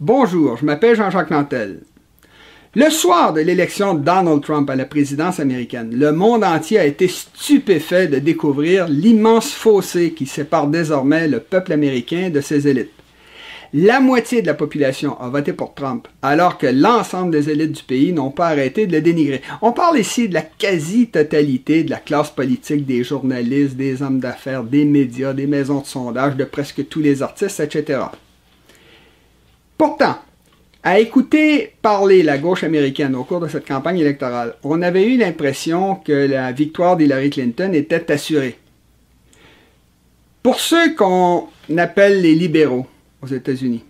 Bonjour, je m'appelle Jean-Jacques Nantel. Le soir de l'élection de Donald Trump à la présidence américaine, le monde entier a été stupéfait de découvrir l'immense fossé qui sépare désormais le peuple américain de ses élites. La moitié de la population a voté pour Trump, alors que l'ensemble des élites du pays n'ont pas arrêté de le dénigrer. On parle ici de la quasi-totalité de la classe politique, des journalistes, des hommes d'affaires, des médias, des maisons de sondage, de presque tous les artistes, etc. Pourtant, à écouter parler la gauche américaine au cours de cette campagne électorale, on avait eu l'impression que la victoire d'Hillary Clinton était assurée. Pour ceux qu'on appelle les libéraux aux États-Unis,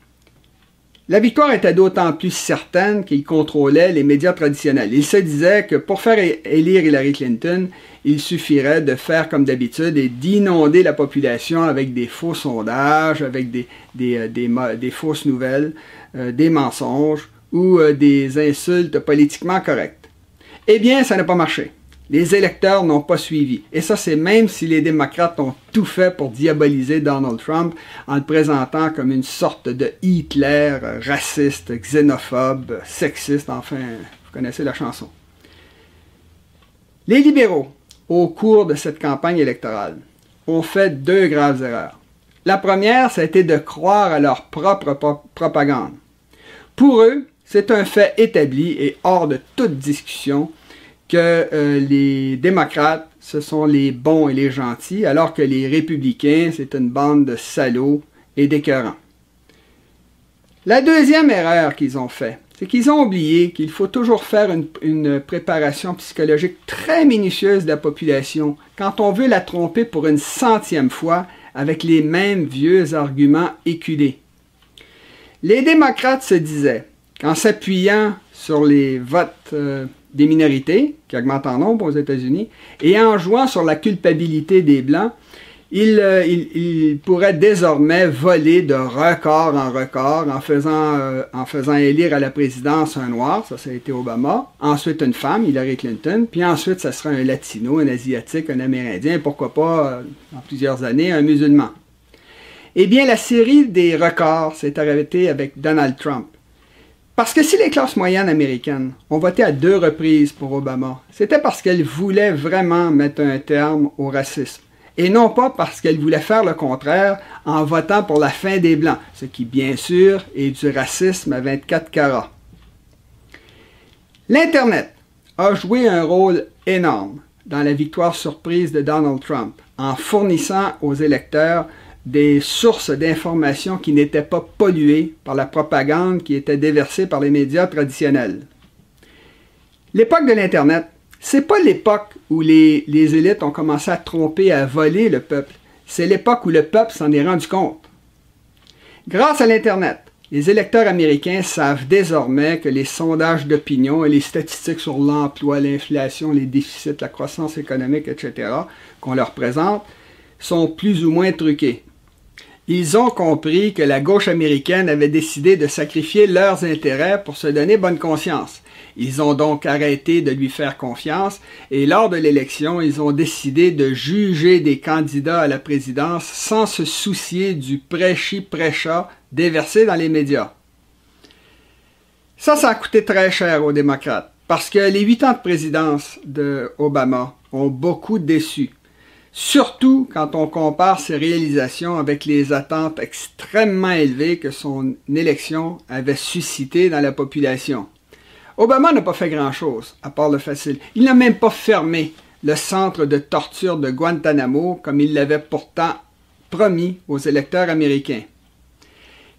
la victoire était d'autant plus certaine qu'ils contrôlaient les médias traditionnels. Ils se disaient que pour faire élire Hillary Clinton, il suffirait de faire comme d'habitude et d'inonder la population avec des faux sondages, avec des fausses nouvelles, des mensonges ou des insultes politiquement correctes. Eh bien, ça n'a pas marché. Les électeurs n'ont pas suivi. Et ça, c'est même si les démocrates ont tout fait pour diaboliser Donald Trump en le présentant comme une sorte de Hitler raciste, xénophobe, sexiste, enfin, vous connaissez la chanson. Les libéraux, au cours de cette campagne électorale, ont fait deux graves erreurs. La première, ça a été de croire à leur propre propagande. Pour eux, c'est un fait établi et hors de toute discussion que les démocrates, ce sont les bons et les gentils, alors que les républicains, c'est une bande de salauds et d'écœurants. La deuxième erreur qu'ils ont faite, c'est qu'ils ont oublié qu'il faut toujours faire une préparation psychologique très minutieuse de la population quand on veut la tromper pour une 100e fois avec les mêmes vieux arguments éculés. Les démocrates se disaient qu'en s'appuyant sur les votes des minorités, qui augmentent en nombre aux États-Unis, et en jouant sur la culpabilité des Blancs, ils pourraient désormais voler de record en record en faisant élire à la présidence un Noir, ça a été Obama, ensuite une femme, Hillary Clinton, puis ensuite ça sera un Latino, un Asiatique, un Amérindien, pourquoi pas, dans plusieurs années, un musulman. Eh bien, la série des records s'est arrêtée avec Donald Trump. Parce que si les classes moyennes américaines ont voté à 2 reprises pour Obama, c'était parce qu'elles voulaient vraiment mettre un terme au racisme. Et non pas parce qu'elles voulaient faire le contraire en votant pour la fin des Blancs, ce qui, bien sûr, est du racisme à 24 carats. L'Internet a joué un rôle énorme dans la victoire surprise de Donald Trump, en fournissant aux électeurs des sources d'informations qui n'étaient pas polluées par la propagande qui était déversée par les médias traditionnels. L'époque de l'Internet, c'est pas l'époque où les élites ont commencé à tromper, à voler le peuple. C'est l'époque où le peuple s'en est rendu compte. Grâce à l'Internet, les électeurs américains savent désormais que les sondages d'opinion et les statistiques sur l'emploi, l'inflation, les déficits, la croissance économique, etc., qu'on leur présente, sont plus ou moins truqués. Ils ont compris que la gauche américaine avait décidé de sacrifier leurs intérêts pour se donner bonne conscience. Ils ont donc arrêté de lui faire confiance et lors de l'élection, ils ont décidé de juger des candidats à la présidence sans se soucier du prêchi-prêcha déversé dans les médias. Ça a coûté très cher aux démocrates parce que les 8 ans de présidence d'Obama ont beaucoup déçu. Surtout quand on compare ses réalisations avec les attentes extrêmement élevées que son élection avait suscitées dans la population. Obama n'a pas fait grand-chose, à part le facile. Il n'a même pas fermé le centre de torture de Guantanamo comme il l'avait pourtant promis aux électeurs américains.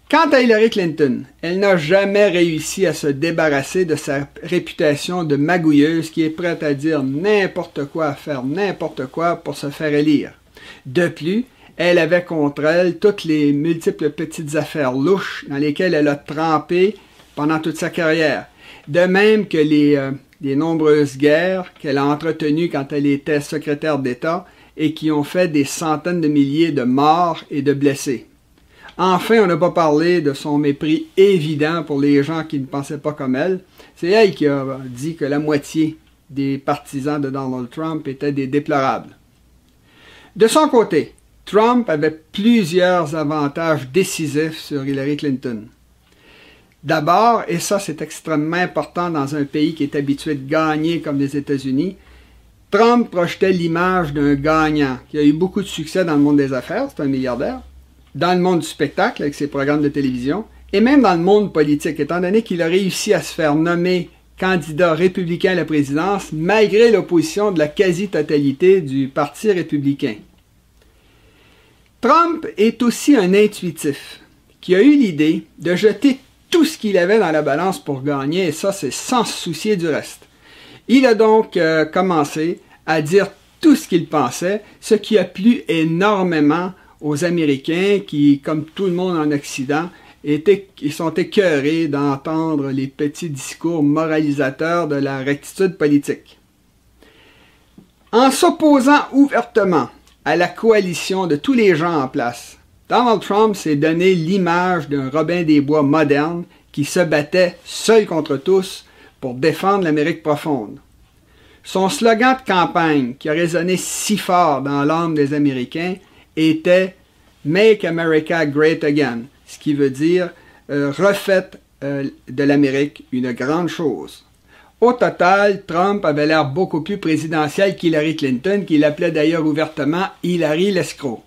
Quant à Hillary Clinton, elle n'a jamais réussi à se débarrasser de sa réputation de magouilleuse qui est prête à dire n'importe quoi, à faire n'importe quoi pour se faire élire. De plus, elle avait contre elle toutes les multiples petites affaires louches dans lesquelles elle a trempé pendant toute sa carrière. De même que les nombreuses guerres qu'elle a entretenues quand elle était secrétaire d'État et qui ont fait des centaines de milliers de morts et de blessés. Enfin, on n'a pas parlé de son mépris évident pour les gens qui ne pensaient pas comme elle. C'est elle qui a dit que la moitié des partisans de Donald Trump étaient des déplorables. De son côté, Trump avait plusieurs avantages décisifs sur Hillary Clinton. D'abord, et ça c'est extrêmement important dans un pays qui est habitué de gagner comme les États-Unis, Trump projetait l'image d'un gagnant qui a eu beaucoup de succès dans le monde des affaires, c'est un milliardaire, dans le monde du spectacle avec ses programmes de télévision, et même dans le monde politique, étant donné qu'il a réussi à se faire nommer candidat républicain à la présidence malgré l'opposition de la quasi-totalité du Parti républicain. Trump est aussi un intuitif qui a eu l'idée de jeter tout ce qu'il avait dans la balance pour gagner, et ça c'est sans se soucier du reste. Il a donc commencé à dire tout ce qu'il pensait, ce qui a plu énormément aux Américains qui, comme tout le monde en Occident, ils sont écœurés d'entendre les petits discours moralisateurs de la rectitude politique. En s'opposant ouvertement à la coalition de tous les gens en place, Donald Trump s'est donné l'image d'un Robin des Bois moderne qui se battait seul contre tous pour défendre l'Amérique profonde. Son slogan de campagne, qui a résonné si fort dans l'âme des Américains, était « Make America Great Again », ce qui veut dire refaites de l'Amérique une grande chose. Au total, Trump avait l'air beaucoup plus présidentiel qu'Hillary Clinton, qu'il appelait d'ailleurs ouvertement Hillary l'escroc.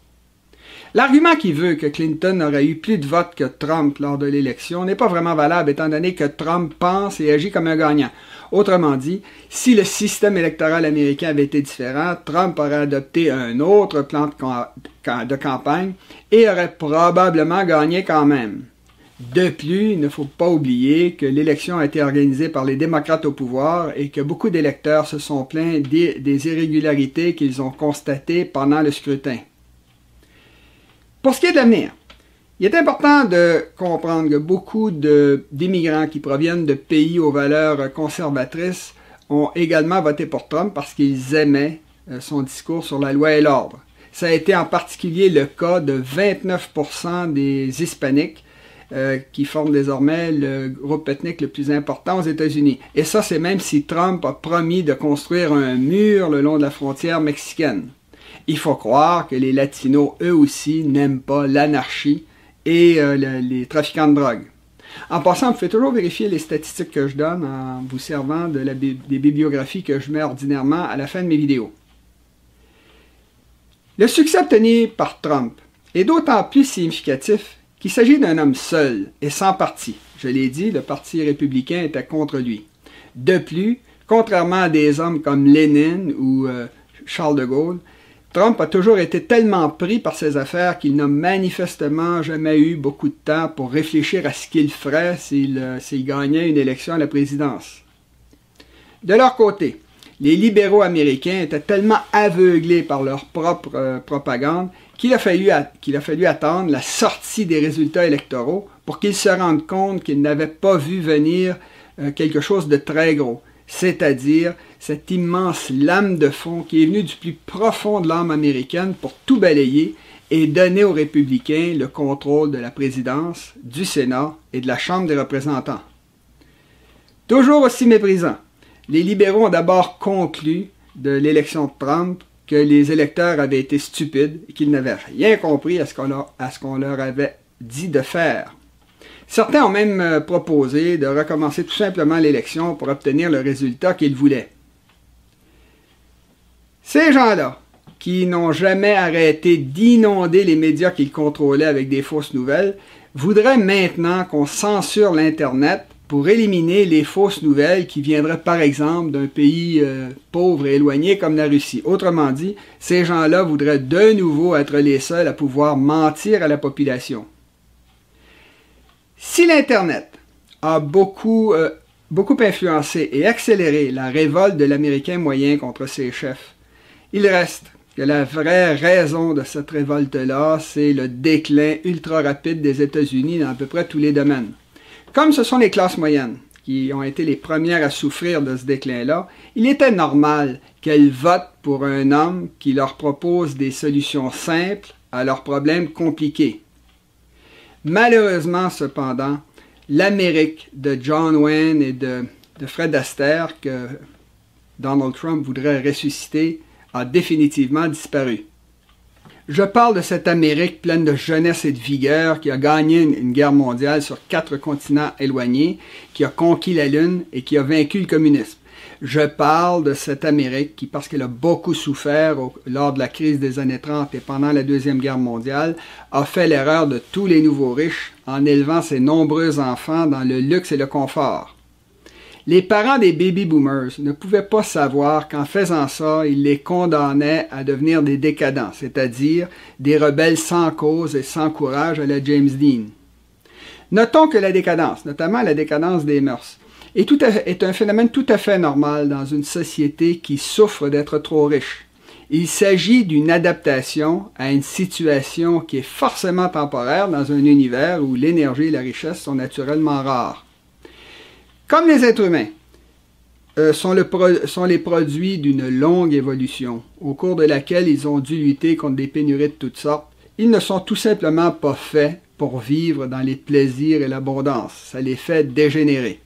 L'argument qui veut que Clinton aurait eu plus de votes que Trump lors de l'élection n'est pas vraiment valable étant donné que Trump pense et agit comme un gagnant. Autrement dit, si le système électoral américain avait été différent, Trump aurait adopté un autre plan de campagne et aurait probablement gagné quand même. De plus, il ne faut pas oublier que l'élection a été organisée par les démocrates au pouvoir et que beaucoup d'électeurs se sont plaints des irrégularités qu'ils ont constatées pendant le scrutin. Pour ce qui est de l'avenir, il est important de comprendre que beaucoup d'immigrants qui proviennent de pays aux valeurs conservatrices ont également voté pour Trump parce qu'ils aimaient son discours sur la loi et l'ordre. Ça a été en particulier le cas de 29% des Hispaniques qui forment désormais le groupe ethnique le plus important aux États-Unis. Et ça, c'est même si Trump a promis de construire un mur le long de la frontière mexicaine. Il faut croire que les Latinos, eux aussi, n'aiment pas l'anarchie et les trafiquants de drogue. En passant, vous pouvez toujours vérifier les statistiques que je donne en vous servant des bibliographies que je mets ordinairement à la fin de mes vidéos. Le succès obtenu par Trump est d'autant plus significatif qu'il s'agit d'un homme seul et sans parti. Je l'ai dit, le Parti républicain était contre lui. De plus, contrairement à des hommes comme Lénine ou Charles de Gaulle, Trump a toujours été tellement pris par ses affaires qu'il n'a manifestement jamais eu beaucoup de temps pour réfléchir à ce qu'il ferait s'il gagnait une élection à la présidence. De leur côté, les libéraux américains étaient tellement aveuglés par leur propre propagande qu'il a fallu attendre la sortie des résultats électoraux pour qu'ils se rendent compte qu'ils n'avaient pas vu venir quelque chose de très gros, c'est-à-dire cette immense lame de fond qui est venue du plus profond de l'âme américaine pour tout balayer et donner aux républicains le contrôle de la présidence, du Sénat et de la Chambre des représentants. Toujours aussi méprisant, les libéraux ont d'abord conclu de l'élection de Trump que les électeurs avaient été stupides et qu'ils n'avaient rien compris à ce qu'on leur avait dit de faire. Certains ont même proposé de recommencer tout simplement l'élection pour obtenir le résultat qu'ils voulaient. Ces gens-là, qui n'ont jamais arrêté d'inonder les médias qu'ils contrôlaient avec des fausses nouvelles, voudraient maintenant qu'on censure l'Internet pour éliminer les fausses nouvelles qui viendraient par exemple d'un pays pauvre et éloigné comme la Russie. Autrement dit, ces gens-là voudraient de nouveau être les seuls à pouvoir mentir à la population. Si l'Internet a beaucoup influencé et accéléré la révolte de l'Américain moyen contre ses chefs, il reste que la vraie raison de cette révolte-là, c'est le déclin ultra rapide des États-Unis dans à peu près tous les domaines. Comme ce sont les classes moyennes qui ont été les premières à souffrir de ce déclin-là, il était normal qu'elles votent pour un homme qui leur propose des solutions simples à leurs problèmes compliqués. Malheureusement, cependant, l'Amérique de John Wayne et de Fred Astaire, que Donald Trump voudrait ressusciter, a définitivement disparu. Je parle de cette Amérique pleine de jeunesse et de vigueur qui a gagné une guerre mondiale sur 4 continents éloignés, qui a conquis la Lune et qui a vaincu le communisme. Je parle de cette Amérique qui, parce qu'elle a beaucoup souffert lors de la crise des années 30 et pendant la Deuxième Guerre mondiale, a fait l'erreur de tous les nouveaux riches en élevant ses nombreux enfants dans le luxe et le confort. Les parents des baby boomers ne pouvaient pas savoir qu'en faisant ça, ils les condamnaient à devenir des décadents, c'est-à-dire des rebelles sans cause et sans courage à la James Dean. Notons que la décadence, notamment la décadence des mœurs, est un phénomène tout à fait normal dans une société qui souffre d'être trop riche. Il s'agit d'une adaptation à une situation qui est forcément temporaire dans un univers où l'énergie et la richesse sont naturellement rares. Comme les êtres humains sont les produits d'une longue évolution, au cours de laquelle ils ont dû lutter contre des pénuries de toutes sortes, ils ne sont tout simplement pas faits pour vivre dans les plaisirs et l'abondance. Ça les fait dégénérer.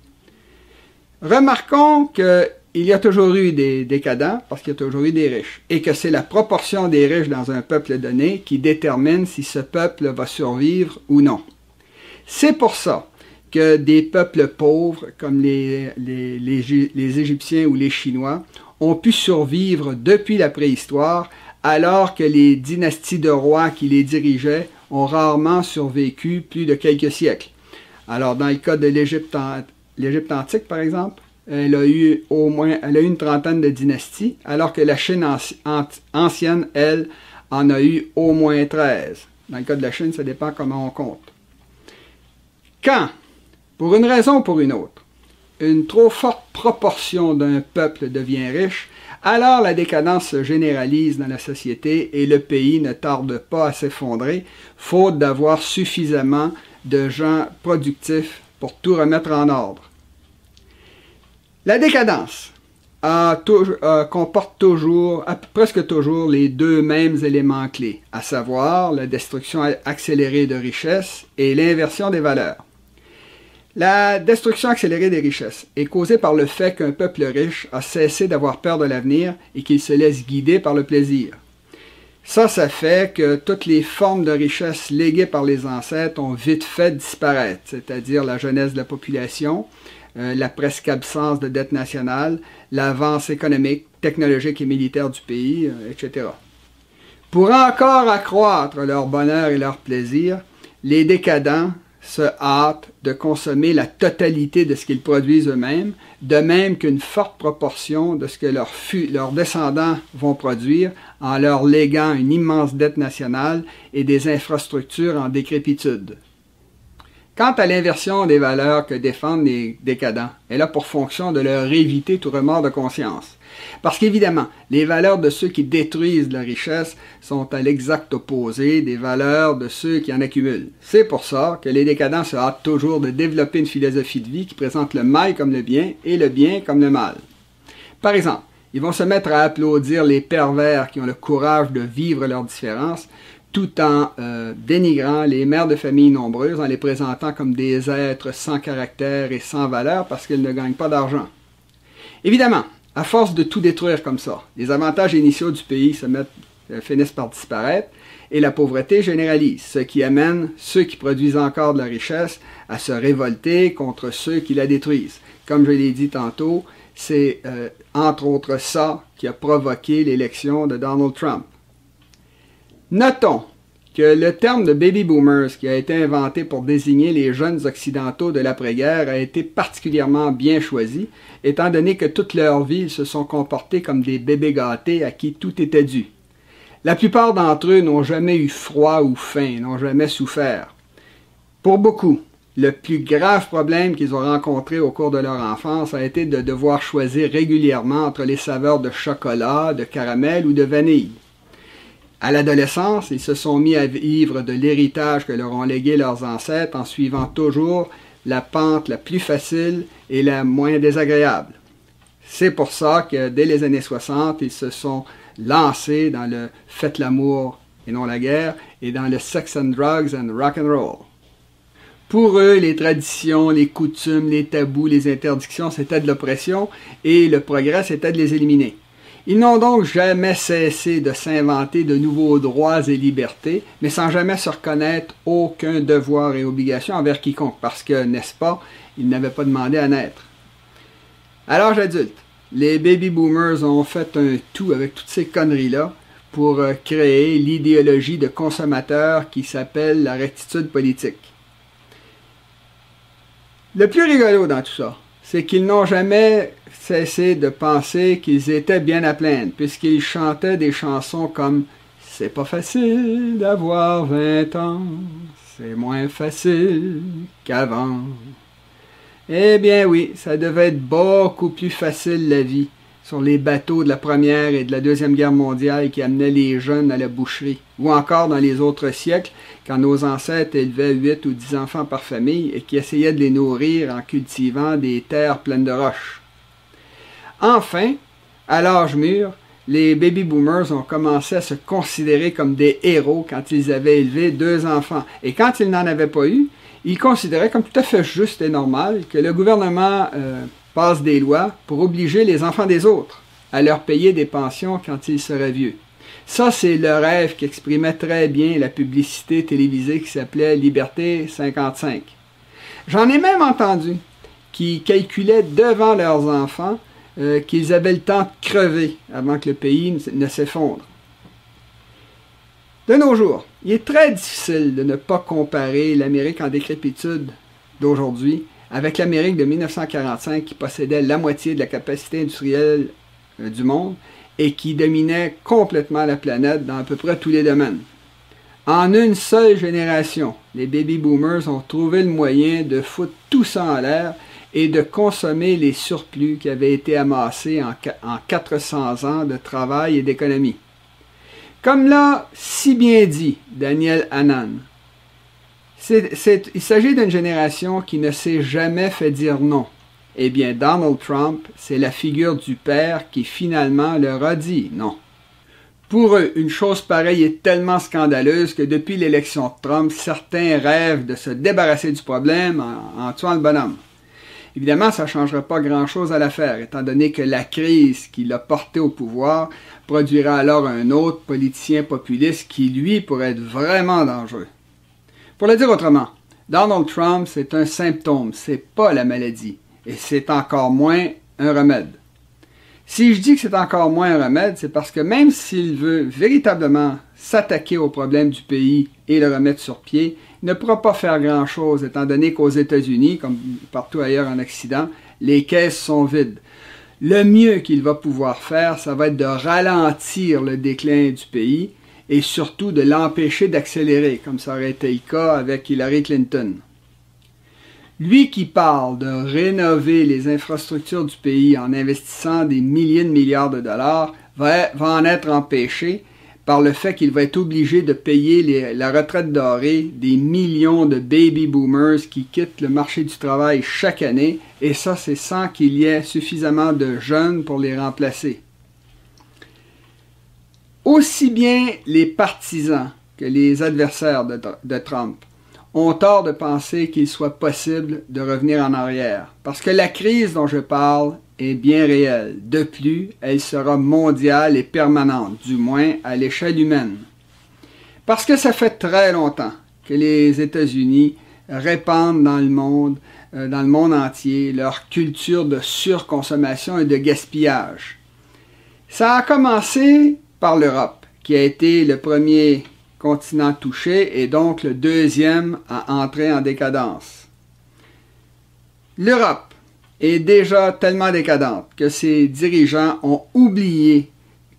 Remarquons qu'il y a toujours eu des décadents parce qu'il y a toujours eu des riches et que c'est la proportion des riches dans un peuple donné qui détermine si ce peuple va survivre ou non. C'est pour ça que des peuples pauvres comme les Égyptiens ou les Chinois ont pu survivre depuis la préhistoire alors que les dynasties de rois qui les dirigeaient ont rarement survécu plus de quelques siècles. Alors dans le cas de l'Égypte antique, par exemple, elle a eu une trentaine de dynasties, alors que la Chine ancienne, elle, en a eu au moins 13. Dans le cas de la Chine, ça dépend comment on compte. Quand, pour une raison ou pour une autre, une trop forte proportion d'un peuple devient riche, alors la décadence se généralise dans la société et le pays ne tarde pas à s'effondrer, faute d'avoir suffisamment de gens productifs pour tout remettre en ordre. La décadence comporte presque toujours les deux mêmes éléments clés, à savoir la destruction accélérée de richesses et l'inversion des valeurs. La destruction accélérée des richesses est causée par le fait qu'un peuple riche a cessé d'avoir peur de l'avenir et qu'il se laisse guider par le plaisir. Ça fait que toutes les formes de richesse léguées par les ancêtres ont vite fait disparaître, c'est-à-dire la jeunesse de la population, la presque absence de dette nationale, l'avance économique, technologique et militaire du pays, etc. Pour encore accroître leur bonheur et leur plaisir, les décadents se hâtent de consommer la totalité de ce qu'ils produisent eux-mêmes, de même qu'une forte proportion de ce que leurs descendants vont produire en leur léguant une immense dette nationale et des infrastructures en décrépitude. Quant à l'inversion des valeurs que défendent les décadents, elle a pour fonction de leur éviter tout remords de conscience. Parce qu'évidemment, les valeurs de ceux qui détruisent la richesse sont à l'exact opposé des valeurs de ceux qui en accumulent. C'est pour ça que les décadents se hâtent toujours de développer une philosophie de vie qui présente le mal comme le bien et le bien comme le mal. Par exemple, ils vont se mettre à applaudir les pervers qui ont le courage de vivre leurs différences, tout en dénigrant les mères de famille nombreuses, en les présentant comme des êtres sans caractère et sans valeur parce qu'ils ne gagnent pas d'argent. Évidemment, à force de tout détruire comme ça, les avantages initiaux du pays finissent par disparaître et la pauvreté généralise, ce qui amène ceux qui produisent encore de la richesse à se révolter contre ceux qui la détruisent. Comme je l'ai dit tantôt, c'est entre autres ça qui a provoqué l'élection de Donald Trump. Notons que le terme de baby boomers qui a été inventé pour désigner les jeunes occidentaux de l'après-guerre a été particulièrement bien choisi, étant donné que toute leur vie ils se sont comportés comme des bébés gâtés à qui tout était dû. La plupart d'entre eux n'ont jamais eu froid ou faim, n'ont jamais souffert. Pour beaucoup, le plus grave problème qu'ils ont rencontré au cours de leur enfance a été de devoir choisir régulièrement entre les saveurs de chocolat, de caramel ou de vanille. À l'adolescence, ils se sont mis à vivre de l'héritage que leur ont légué leurs ancêtres en suivant toujours la pente la plus facile et la moins désagréable. C'est pour ça que dès les années 60, ils se sont lancés dans le « faites l'amour et non la guerre » et dans le « sex and drugs and rock and roll ». Pour eux, les traditions, les coutumes, les tabous, les interdictions, c'était de l'oppression et le progrès, c'était de les éliminer. Ils n'ont donc jamais cessé de s'inventer de nouveaux droits et libertés, mais sans jamais se reconnaître aucun devoir et obligation envers quiconque, parce que, n'est-ce pas, ils n'avaient pas demandé à naître. À l'âge adulte, les baby boomers ont fait un tout avec toutes ces conneries-là pour créer l'idéologie de consommateur qui s'appelle la rectitude politique. Le plus rigolo dans tout ça, c'est qu'ils n'ont jamais cessé de penser qu'ils étaient bien à plaindre, puisqu'ils chantaient des chansons comme « C'est pas facile d'avoir 20 ans, c'est moins facile qu'avant ». Eh bien oui, ça devait être beaucoup plus facile la vie sur les bateaux de la Première et de la Deuxième Guerre mondiale qui amenaient les jeunes à la boucherie, ou encore dans les autres siècles, quand nos ancêtres élevaient 8 ou 10 enfants par famille et qui essayaient de les nourrir en cultivant des terres pleines de roches. Enfin, à l'âge mûr, les baby boomers ont commencé à se considérer comme des héros quand ils avaient élevé 2 enfants. Et quand ils n'en avaient pas eu, ils considéraient comme tout à fait juste et normal que le gouvernement passe des lois pour obliger les enfants des autres à leur payer des pensions quand ils seraient vieux. Ça, c'est le rêve qu'exprimait très bien la publicité télévisée qui s'appelait Liberté 55. J'en ai même entendu qui calculaient devant leurs enfants qu'ils avaient le temps de crever avant que le pays ne s'effondre. De nos jours, il est très difficile de ne pas comparer l'Amérique en décrépitude d'aujourd'hui avec l'Amérique de 1945 qui possédait la moitié de la capacité industrielle du monde et qui dominait complètement la planète dans à peu près tous les domaines. En une seule génération, les baby boomers ont trouvé le moyen de foutre tout ça en l'air et de consommer les surplus qui avaient été amassés en 400 ans de travail et d'économie. Comme l'a si bien dit Daniel Hannan, il s'agit d'une génération qui ne s'est jamais fait dire non. Eh bien, Donald Trump, c'est la figure du père qui finalement leur a dit non. Pour eux, une chose pareille est tellement scandaleuse que depuis l'élection de Trump, certains rêvent de se débarrasser du problème en tuant le bonhomme. Évidemment, ça ne changera pas grand-chose à l'affaire, étant donné que la crise qui l'a porté au pouvoir produira alors un autre politicien populiste qui, lui, pourrait être vraiment dangereux. Pour le dire autrement, Donald Trump, c'est un symptôme, c'est pas la maladie, et c'est encore moins un remède. Si je dis que c'est encore moins un remède, c'est parce que même s'il veut véritablement s'attaquer aux problèmes du pays et le remettre sur pied, il ne pourra pas faire grand-chose, étant donné qu'aux États-Unis, comme partout ailleurs en Occident, les caisses sont vides. Le mieux qu'il va pouvoir faire, ça va être de ralentir le déclin du pays et surtout de l'empêcher d'accélérer, comme ça aurait été le cas avec Hillary Clinton. Lui qui parle de rénover les infrastructures du pays en investissant des milliers de milliards de dollars va en être empêché par le fait qu'il va être obligé de payer la retraite dorée des millions de baby boomers qui quittent le marché du travail chaque année, et ça c'est sans qu'il y ait suffisamment de jeunes pour les remplacer. Aussi bien les partisans que les adversaires de Trump ont tort de penser qu'il soit possible de revenir en arrière, parce que la crise dont je parle est bien réelle. De plus, elle sera mondiale et permanente, du moins à l'échelle humaine. Parce que ça fait très longtemps que les États-Unis répandent dans le monde entier, leur culture de surconsommation et de gaspillage. Ça a commencé par l'Europe, qui a été le premier continent touché et donc le deuxième à entrer en décadence. L'Europe est déjà tellement décadente que ses dirigeants ont oublié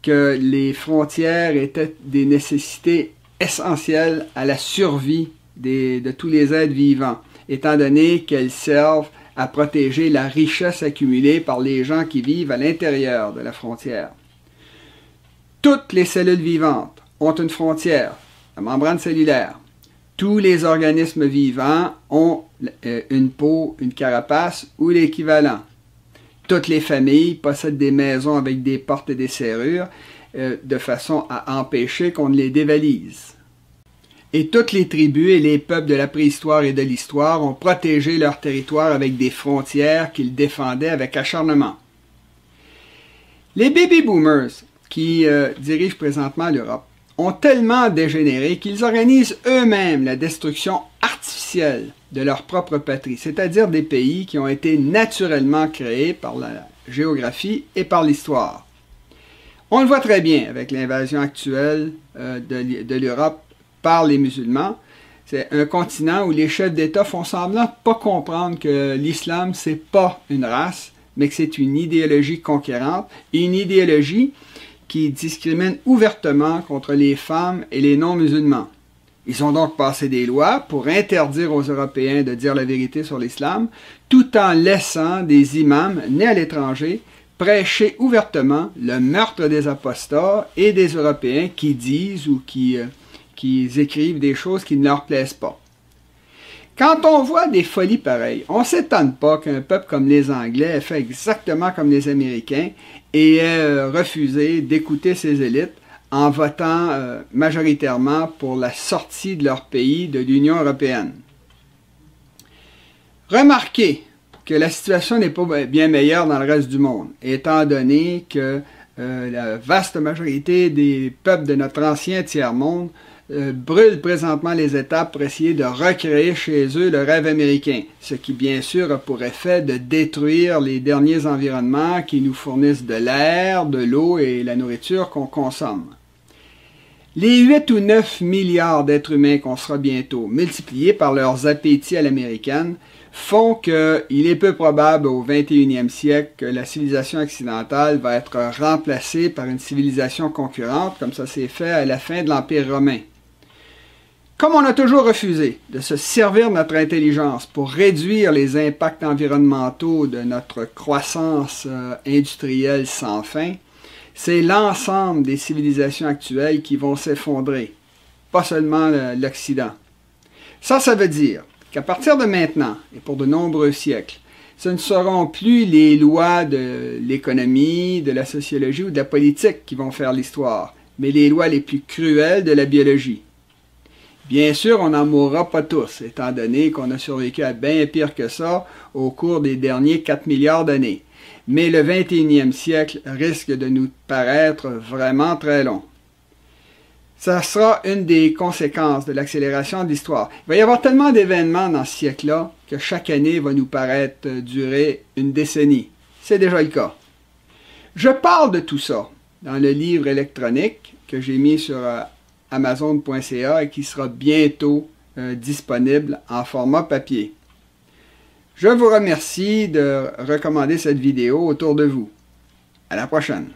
que les frontières étaient des nécessités essentielles à la survie de tous les êtres vivants, étant donné qu'elles servent à protéger la richesse accumulée par les gens qui vivent à l'intérieur de la frontière. Toutes les cellules vivantes ont une frontière, la membrane cellulaire. Tous les organismes vivants ont une peau, une carapace ou l'équivalent. Toutes les familles possèdent des maisons avec des portes et des serrures de façon à empêcher qu'on ne les dévalise. Et toutes les tribus et les peuples de la préhistoire et de l'histoire ont protégé leur territoire avec des frontières qu'ils défendaient avec acharnement. Les baby boomers qui dirigent présentement l'Europe ont tellement dégénéré qu'ils organisent eux-mêmes la destruction artificielle de leur propre patrie, c'est-à-dire des pays qui ont été naturellement créés par la géographie et par l'histoire. On le voit très bien avec l'invasion actuelle de l'Europe par les musulmans. C'est un continent où les chefs d'État font semblant de ne pas comprendre que l'islam, c'est pas une race, mais que c'est une idéologie conquérante et une idéologie qui discrimine ouvertement contre les femmes et les non-musulmans. Ils ont donc passé des lois pour interdire aux Européens de dire la vérité sur l'islam, tout en laissant des imams nés à l'étranger prêcher ouvertement le meurtre des apostats et des Européens qui disent ou qui écrivent des choses qui ne leur plaisent pas. Quand on voit des folies pareilles, on ne s'étonne pas qu'un peuple comme les Anglais ait fait exactement comme les Américains et ait refusé d'écouter ces élites en votant majoritairement pour la sortie de leur pays de l'Union européenne. Remarquez que la situation n'est pas bien meilleure dans le reste du monde, étant donné que la vaste majorité des peuples de notre ancien tiers-monde brûlent présentement les étapes pour essayer de recréer chez eux le rêve américain, ce qui bien sûr a pour effet de détruire les derniers environnements qui nous fournissent de l'air, de l'eau et la nourriture qu'on consomme. Les 8 ou 9 milliards d'êtres humains qu'on sera bientôt, multipliés par leurs appétits à l'américaine, font qu'il est peu probable au 21e siècle que la civilisation occidentale va être remplacée par une civilisation concurrente, comme ça s'est fait à la fin de l'Empire romain. Comme on a toujours refusé de se servir de notre intelligence pour réduire les impacts environnementaux de notre croissance industrielle sans fin, c'est l'ensemble des civilisations actuelles qui vont s'effondrer, pas seulement l'Occident. Ça veut dire qu'à partir de maintenant, et pour de nombreux siècles, ce ne seront plus les lois de l'économie, de la sociologie ou de la politique qui vont faire l'histoire, mais les lois les plus cruelles de la biologie. Bien sûr, on n'en mourra pas tous, étant donné qu'on a survécu à bien pire que ça au cours des derniers 4 milliards d'années. Mais le 21e siècle risque de nous paraître vraiment très long. Ça sera une des conséquences de l'accélération de l'histoire. Il va y avoir tellement d'événements dans ce siècle-là que chaque année va nous paraître durer une décennie. C'est déjà le cas. Je parle de tout ça dans le livre électronique que j'ai mis sur Amazon.ca et qui sera bientôt disponible en format papier. Je vous remercie de recommander cette vidéo autour de vous. À la prochaine!